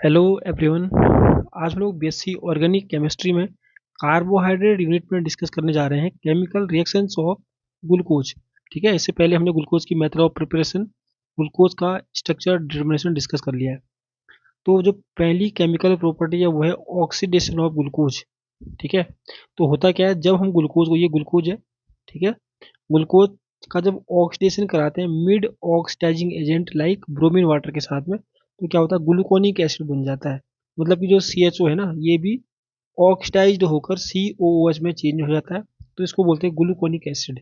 Hello everyone. आज हम लोग बीएससी ऑर्गेनिक केमिस्ट्री में कार्बोहाइड्रेट यूनिट में डिस्कस करने जा रहे हैं केमिकल रिएक्शंस ऑफ ग्लूकोज। ठीक है, इससे पहले हमने ग्लूकोज की मेथड ऑफ प्रिपरेशन, ग्लूकोज का स्ट्रक्चर डिटर्मिनेशन डिस्कस कर लिया है। तो जो पहली केमिकल प्रॉपर्टी है वो है ऑक्सीडेशन ऑफ ग्लूकोज। ठीक है, तो होता क्या है, जब हम ग्लूकोज को, ये ग्लूकोज है, ठीक है, ग्लूकोज का जब ऑक्सीडेशन कराते हैं mild oxidizing agent like bromine water के साथ में, तो क्या होता है, ग्लूकोनिक एसिड बन जाता है। मतलब कि जो CHO है ना, ये भी ऑक्सीडाइज्ड होकर COOH में चेंज हो जाता है, तो इसको बोलते हैं ग्लूकोनिक एसिड।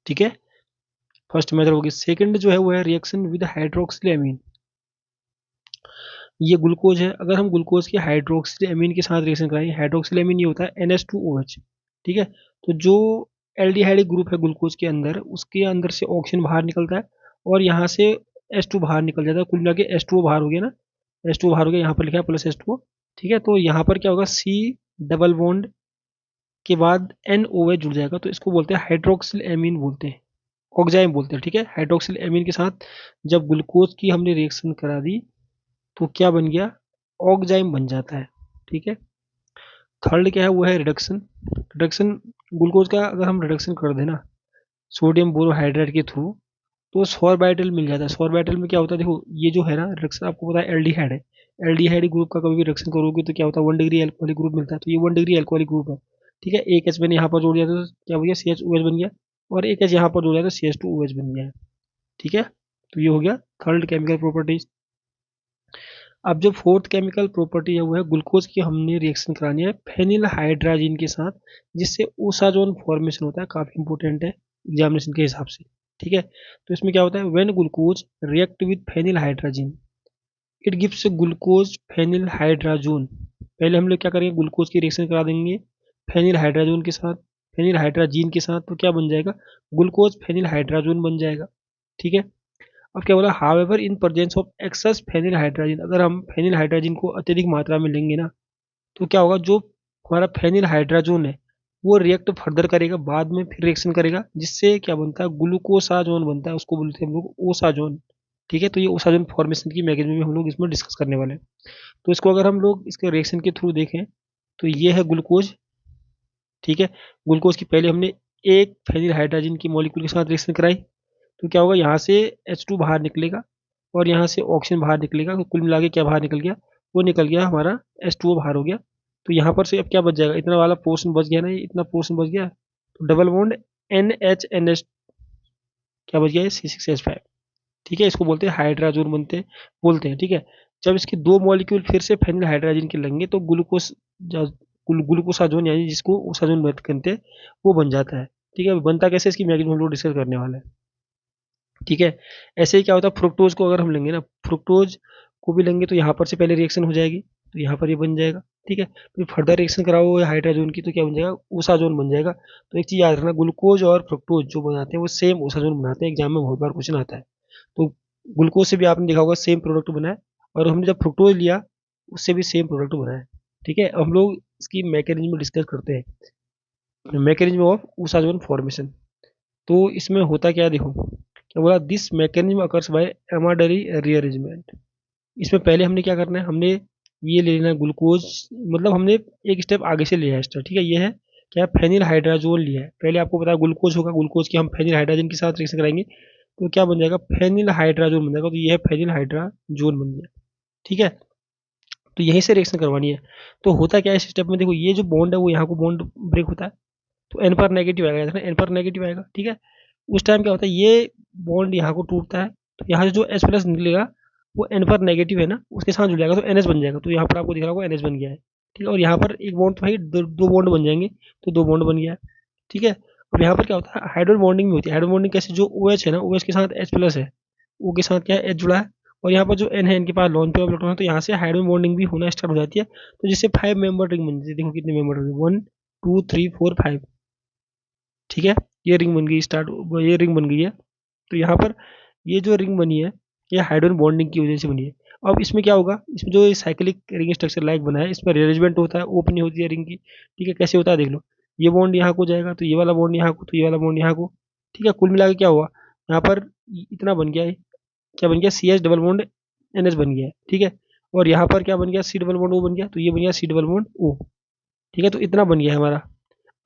ठीक है, फर्स्ट मेथड होगी। सेकंड जो है वो है रिएक्शन विद हाइड्रोक्सिल अमीन। ये ग्लूकोज है, अगर हम ग्लूकोज के हाइड्रोक्सिल अमीन के साथ रिएक्शन कराएंगे, हाइड्रोक्सिल अमीन ये होता है NH2OH। ठीक है, तो जो एल्डिहाइड ग्रुप है ग्लूकोज के अंदर, उसके अंदर से ऑक्सीजन बाहर निकलता है और यहाँ से H2 बाहर निकल जाता है। कुल मिला के H2O बाहर हो गया ना, H2O बाहर हो गया, यहाँ पर लिखा है प्लस H2O। ठीक है, तो यहाँ पर क्या होगा, C डबल बॉन्ड के बाद NOH जुड़ जाएगा, तो इसको बोलते हैं हाइड्रोक्सिल एमीन बोलते हैं, ऑक्जाइम बोलते हैं। ठीक है, हाइड्रोक्सिल एमीन के साथ जब ग्लूकोज की हमने रिएक्शन करा दी तो क्या बन गया, ऑक्जाइम बन जाता है। ठीक है, थर्ड क्या है वो है रिडक्शन। रिडक्शन ग्लूकोज का अगर हम रिडक्शन कर देना सोडियम बोरोहाइड्रेट के थ्रू, तो सॉर्बिटल मिल जाता है। सॉर्बिटल में क्या होता है, देखो ये जो है ना रिडक्शन, आपको पता है एल्डिहाइड है, एल्डिहाइड ग्रुप का कभी भी रिडक्शन करोगे तो क्या होता है, 1 डिग्री एल्कोहलिक ग्रुप मिलता है, तो ये 1 डिग्री एल्कोहलिक ग्रुप है। ठीक है, एक एच मैंने यहाँ पर जोड़ दिया तो क्या हो गया, CHOH बन गया, और एक एच यहाँ पर जोड़ दिया तो CH2OH बन गया है। ठीक है, तो ये हो गया थर्ड केमिकल प्रॉपर्टीज। अब जो फोर्थ केमिकल प्रॉपर्टी है वो है ग्लूकोज की हमने रिएक्शन करानी है फेनिल हाइड्राजीन के साथ, जिससे ओसाजोन फॉर्मेशन होता है, काफी इंपॉर्टेंट है एग्जामिनेशन के हिसाब से। ठीक है, तो इसमें क्या होता है, when glucose react with phenyl hydrazine it gives glucose phenyl hydrazone. पहले हम लोग क्या करेंगे, ग्लूकोज की रिएक्शन करा देंगे फेनिल हाइड्राजोन के साथ, फेनिल हाइड्राजीन के साथ, तो क्या बन जाएगा, ग्लूकोज फेनिल हाइड्राजोन बन जाएगा। ठीक है, अब क्या बोला, however in presence of excess phenyl hydrogen, अगर हम फेनिल हाइड्रोजन को अत्यधिक मात्रा में लेंगे ना, तो क्या होगा, जो हमारा फेनिल हाइड्रोजन है वो रिएक्ट फर्दर करेगा, बाद में फिर रिएक्शन करेगा, जिससे क्या बनता है, ग्लूकोसाजोन बनता है, उसको बोलते हैं हम लोग ओसाजोन। ठीक है, तो ये ओसाजोन फॉर्मेशन की मैकेनिज्म भी हम लोग इसमें डिस्कस करने वाले हैं। तो इसको अगर हम लोग इसके रिएक्शन के थ्रू देखें तो ये है ग्लूकोज। ठीक है, ग्लूकोज की पहले हमने एक फेनिल हाइड्रोजन की मॉलिक्यूल के साथ रिएक्शन कराई, तो क्या होगा, यहाँ से H2 बाहर निकलेगा और यहाँ से ऑक्सीजन बाहर निकलेगा, तो कुल मिला के क्या बाहर निकल गया, वो निकल गया हमारा H2O बाहर हो गया। तो यहाँ पर से अब क्या बच जाएगा, इतना वाला पोर्शन बच गया ना, ये इतना पोर्शन बच गया, तो डबल बॉन्ड NHNH क्या बच गया, C6H5। ठीक है, इसको बोलते हैं हाइड्राजोन बनते हैं, बोलते हैं। ठीक है, जब इसके दो मॉलिक्यूल फिर से फेनिल हाइड्रोजन के लगेंगे तो ग्लूकोसाजोन, यानी जिसको ओसाजोन कहते हैं, वो बन जाता है। ठीक है, बनता कैसे, इसकी मैकेनिज्म हम लोग डिस्कस करने वाले हैं। ठीक है, ऐसे ही क्या होता है, फ्रुक्टोज को अगर हम लेंगे ना, फ्रुक्टोज को भी लेंगे तो यहाँ पर से पहले रिएक्शन हो जाएगी, तो यहाँ पर ये बन जाएगा। ठीक है, फिर फर्दर रिएक्शन कराओ हाइड्रोजन की, तो क्या बन जाएगा, ओसाजोन बन जाएगा। तो एक चीज याद रखना, ग्लूकोज और फ्रुक्टोज जो बनाते हैं वो सेम ओसाजोन बनाते हैं, एग्जाम में बहुत बार क्वेश्चन आता है। तो ग्लूकोज से भी आपने देखा होगा सेम प्रोडक्ट बना है, और हमने जब फ्रुक्टोज लिया उससे भी सेम प्रोडक्ट बना है। ठीक है, अब हम लोग इसकी मैकेनिज्म डिस्कस करते हैं, मैकेनिज्म ऑफ ओसाजोन फॉर्मेशन। तो इसमें होता क्या है, देखो क्या बोला, this mechanism occurs by Amadori rearrangement. इसमें पहले हमने क्या करना है, हमने ये ले लेना ग्लूकोज, मतलब हमने एक स्टेप आगे से लिया है स्टेप। ठीक है, ये है क्या, फेनिल हाइड्राजोन लिया है, पहले आपको पता है ग्लूकोज होगा, ग्लूकोज की हम फेनिल हाइड्रोजन के साथ रिएक्शन कराएंगे तो क्या बन जाएगा, फेनिल हाइड्राजोन बन जाएगा, तो ये है फेनिल हाइड्राजोन बन गया। ठीक है, तो यहीं से रिएक्शन करवानी है। तो होता क्या है इस स्टेप में, देखो ये जो बॉन्ड है वो यहाँ को बॉन्ड ब्रेक होता है, तो एन पर नेगेटिव आएगा, एन पर नेगेटिव आएगा। ठीक है, उस टाइम क्या होता है, ये बॉन्ड यहाँ को टूटता है, तो यहाँ से जो H प्लस निकलेगा वो एन पर नेगेटिव है ना, उसके साथ जुड़ जाएगा, तो NH बन जाएगा, तो यहाँ पर आपको दिख रहा होगा NH बन गया है। ठीक है, और यहाँ पर एक बॉन्ड, तो भाई दो बॉन्ड बन जाएंगे, तो दो बॉन्ड बन गया है। ठीक है, और यहाँ पर क्या होता है, हाइड्रोजन बॉन्डिंग भी होती है। हाइड्रोजन बॉन्डिंग कैसे, जो OH है ना, OH के साथ H प्लस है, O के साथ क्या है, H जुड़ा है, और यहाँ पर जो N है, इनके पास लॉन पेयर इलेक्ट्रॉन है, तो यहाँ से हाइड्रोजन बॉन्डिंग भी होना स्टार्ट हो जाती है, तो जिससे 5 मेंबर रिंग बन जाती है। देखो कितने मेंबर, 1 2 3 4 5। ठीक है, ये रिंग बन गई स्टार्ट, ये रिंग बन गई है। तो यहाँ पर ये जो रिंग बनी है ये हाइड्रोजन बॉन्डिंग की वजह से बनी है। अब इसमें क्या होगा, इसमें जो साइक्लिक रिंग स्ट्रक्चर लाइक बना है, इसमें रिअरेंजमेंट होता है, ओपनिंग होती है रिंग की। ठीक है, कैसे होता है देख लो, ये बॉन्ड यहाँ को जाएगा, तो ये वाला बॉन्ड यहाँ को, तो ये वाला बॉन्ड यहाँ को। ठीक है, कुल मिला के क्या हुआ, यहाँ पर इतना बन गया है, क्या बन गया, CH डबल बॉन्ड NH बन गया है। ठीक है, और यहाँ पर क्या बन गया, सी डबल बॉन्ड ओ बन गया, तो ये बन गया सी डबल बॉन्ड ओ। ठीक है, तो इतना बन गया हमारा।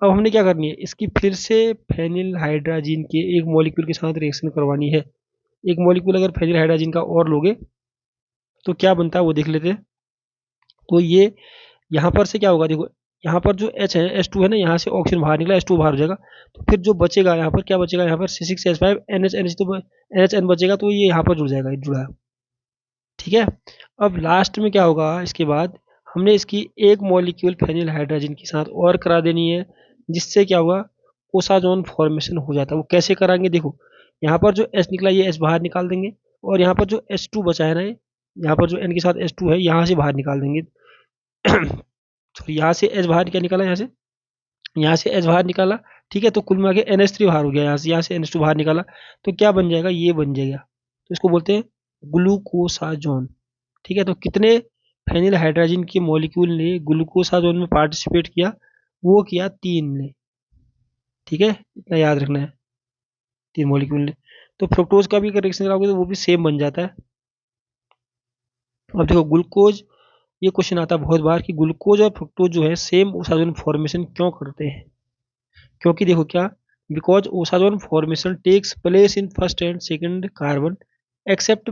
अब हमने क्या करनी है, इसकी फिर से फेनिल हाइड्राजीन के एक मॉलिक्यूल के साथ रिएक्शन करवानी है। एक मॉलिक्यूल अगर फेनिल हाइड्राजीन का और लोगे तो क्या बनता है वो देख लेते हैं। तो ये यहाँ पर से क्या होगा, देखो यहाँ पर जो H है, H2 है ना, यहाँ से ऑक्सीजन बाहर निकला, H2 बाहर हो जाएगा। तो फिर जो बचेगा यहाँ पर क्या बचेगा, यहाँ पर C6H5 NH तो NHN बचेगा, तो ये यहाँ पर जुड़ जाएगा, जुड़ा है। ठीक है, अब लास्ट में क्या होगा, इसके बाद हमने इसकी एक मॉलिक्यूल फेनिल हाइड्रोजन के साथ और करा देनी है, जिससे क्या होगा, ओसाजोन फॉर्मेशन हो जाता है। वो कैसे कराएंगे, देखो यहाँ पर जो H निकला ये H बाहर निकाल देंगे, और यहाँ पर जो H2 बचा है ना, यहाँ पर जो N के साथ H2 है यहाँ से बाहर निकाल देंगे। तो यहाँ से H बाहर क्या निकाला, यहाँ से H बाहर निकाला। ठीक है, तो कुल मिला के NH3 बाहर हो गया, यहाँ से NH2 बाहर निकाला, तो क्या बन जाएगा, ये बन जाएगा। तो इसको बोलते हैं ग्लूकोसाजोन। ठीक है, तो कितने फेनिल हाइड्रोजन के मॉलिक्यूल ने ग्लूकोसाजोन में पार्टिसिपेट किया, वो किया 3 ने। ठीक है, इतना याद रखना है, 3 मॉलिक्यूल ने। तो फ्रुक्टोज का भी रिएक्शन कराओगे तो वो भी सेम बन जाता है। अब देखो ग्लूकोज, ये क्वेश्चन आता है बहुत बार कि ग्लूकोज और फ्रुक्टोज जो है सेम ओसाजोन फॉर्मेशन क्यों करते हैं। क्योंकि देखो क्या, because osazone formation takes place in first and second carbon, except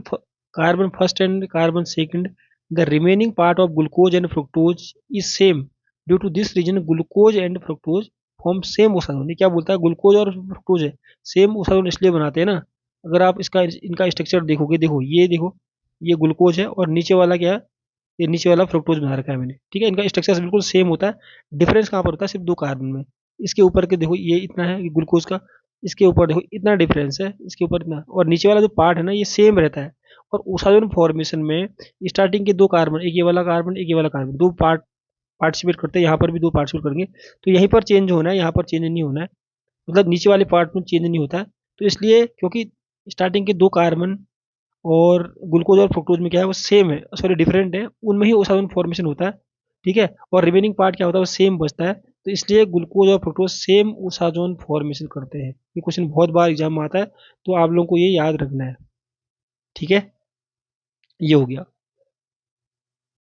carbon first and carbon second, the remaining part of glucose and fructose is same. Due to this reason glucose and fructose form same osazone. ये क्या बोलता है, glucose और fructose है same osazone इसलिए बनाते हैं ना, अगर आप इसका इनका स्ट्रक्चर देखोगे, देखो ये देखो, ये ग्लूकोज है और नीचे वाला क्या है, ये नीचे वाला फ्रुक्टोज बना रखा है मैंने। ठीक है, इनका स्ट्रक्चर बिल्कुल सेम होता है, डिफरेंस कहाँ पर होता है, सिर्फ 2 कार्बन में। इसके ऊपर के देखो ये इतना है ग्लूकोज का, इसके ऊपर देखो इतना डिफरेंस है, इसके ऊपर इतना, और नीचे वाला जो पार्ट है ना ये सेम रहता है। और ओसाजोन फॉर्मेशन में स्टार्टिंग के 2 कार्बन, एक ये वाला कार्बन एक ये वाला कार्बन, 2 पार्टिसिपेट करते हैं, यहाँ पर भी 2 पार्टिसिपेट करेंगे, तो यहीं पर चेंज होना है, यहाँ पर चेंज नहीं होना है, मतलब नीचे वाले पार्ट में चेंज नहीं होता है। तो इसलिए क्योंकि स्टार्टिंग के 2 कार्बन और ग्लूकोज और फ्रुक्टोज में क्या है वो सेम है, सॉरी डिफरेंट है, उनमें ही ओसाजोन फॉर्मेशन होता है। ठीक है, और रिमेनिंग पार्ट क्या होता है वो सेम बचता है, तो इसलिए ग्लूकोज और फ्रुक्टोज सेम ओसाजोन फॉर्मेशन करते हैं। ये क्वेश्चन बहुत बार एग्जाम में आता है, तो आप लोगों को ये याद रखना है। ठीक है, ये हो गया।